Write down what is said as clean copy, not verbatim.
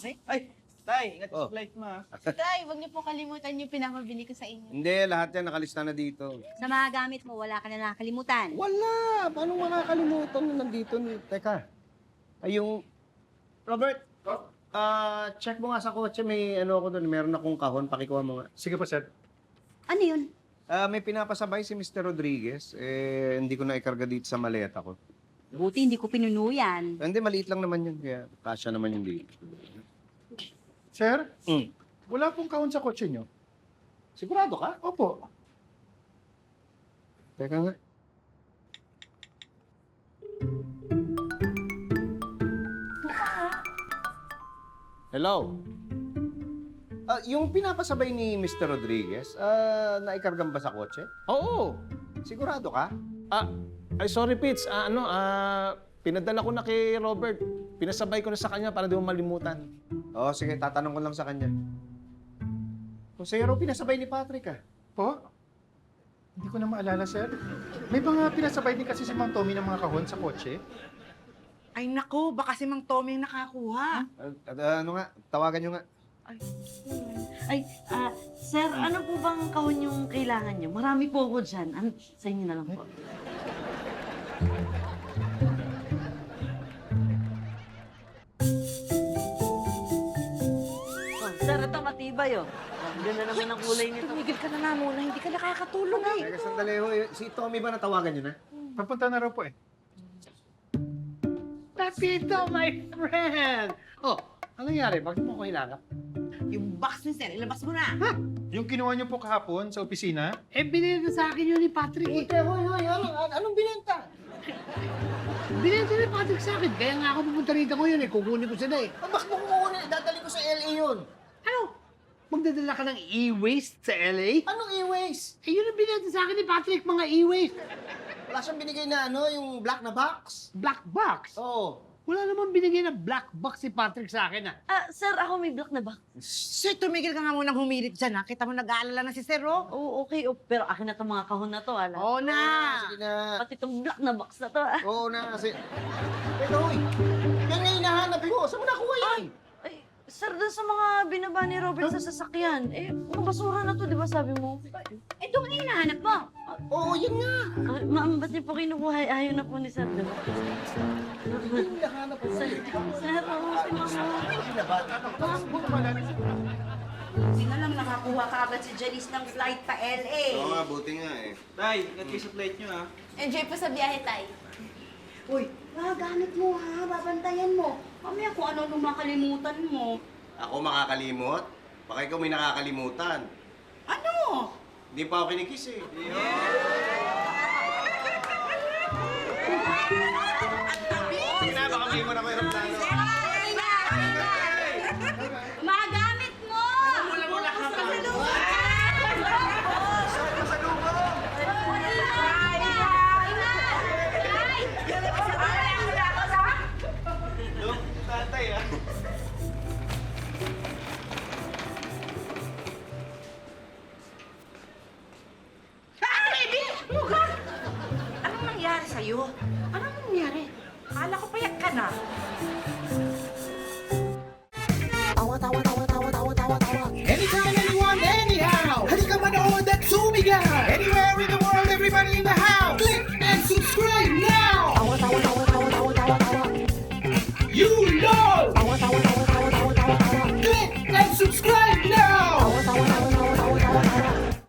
Ay, Tay, ingat Oh. sa flight mo, ah. Tay, huwag niyo po kalimutan yung pinapabili ko sa inyo. Hindi, lahat yan nakalista na dito. Sa mga gamit mo, wala ka na nakakalimutan. Wala! Paano makakalimutan na nandito? Teka, ay yung... Robert, check mo nga sa kotse. May ano ako doon. Meron akong kahon. Pakikuha mo nga. Sige po, sir. Ano yun? May pinapasabay si Mr. Rodriguez. Hindi ko na ikarga dito sa maleta ko. Buti hindi ko pinunuyan. Hindi, maliit lang naman yun. Kaya kasya naman yung dito. Sir, Mm. wala pong kahon sa kotse nyo. Sigurado ka? Opo. Teka nga. Hello? Yung pinapasabay ni Mr. Rodriguez, naikargan ba sa kotse? Oo. Sigurado ka? Ay, sorry, Pitts. Pinadala ko na kay Robert. Pinasabay ko na sa kanya para di mo malimutan. Oo, sige, tatanong ko lang sa kanya. Kung sa'yo raw pinasabay ni Patrick, ah. Po? Hindi ko na maalala, sir. May mga pinasabay din kasi si Mang Tommy ng mga kahon sa kotse. Ay naku, baka si Mang Tommy ang nakakuha. Ano nga, tawagan nyo nga. Sir, ano po bang kahon yung kailangan nyo? Marami po ako dyan. Sa inyo na lang po. Oh, sir, ito matibay oh. Ang ganda naman ang kulay nito. Tumigil ka na nga muna, hindi ka nakakatulong eh. Teka, sandali ho. Si Tommy ba natawagan nyo na? Papunta na raw po eh. Pepito, my friend! Oh, ano nangyari? Bakit mo ko hilangap? Yung box ni Sir, ilabas mo na. Yung kinuha nyo po kahapon sa opisina, Eh, binenta sa akin yun ni Patrick eh. Hoy, anong binenta? Binenta ni Patrick sa akin. Kaya nga ako pupunta rito ngayon eh. Kukunin ko sila eh. Bakit mo kukunin? Dadali ko sa LA yun. Ano? Magdadala ka ng e-waste sa LA? Anong e-waste? Eh, yun ang binenta sa akin ni Patrick, mga e-waste. Wala siyang binigay na yung black na box. Black box. Oo. Wala namang binigay na black box si Patrick sa akin ah. Sir, ako may black na ba? Sir, tumigil ka nga muna humirit dyan ha. Kita mo nag-aalala na si Sir, oh. Oo, okay. Oh, pero akin na itong mga kahon na to, ala. Oo na. Sige na. Pati itong black na box na to, ah. Oo na kasi... Teka, hoy. Yan nga hinahanap ko. Saan mo nakuha yan? Ay, sir, dun sa mga binaba ni Robert sa sasakyan, mga basura na to, di ba sabi mo? Ito nga hinahanap mo. Oo, yan nga. Ma'am, ba't niyo po kinukuha? Ayaw na po ni sir, di ba? Yung hinahanap ko. Sir, oo, si mama. Hindi na lang nakakuha ka agad si Janice ng flight pa LA. Oo nga, buti nga eh. Tay, ingat kayo sa flight nyo, ah. Enjoy po sa biyahe, Tay. Uy, gamit mo ha. Babantayan mo. Mamaya kung ano nung makalimutan mo. Ako makakalimot? Baka ikaw may nakakalimutan. Ano? Hindi pa ako kinikis eh. Sige na, baka may iwan ako yung plano. Mga gamit mo! Mula-mula ka pa. Look, tatay, ah. Anong nangyari sa'yo? Anong nangyari? Akala ko payak ka na. Anytime, anyone, anyhow. Halika manood at sumigaw. Anywhere in the world, everybody in the house. Click!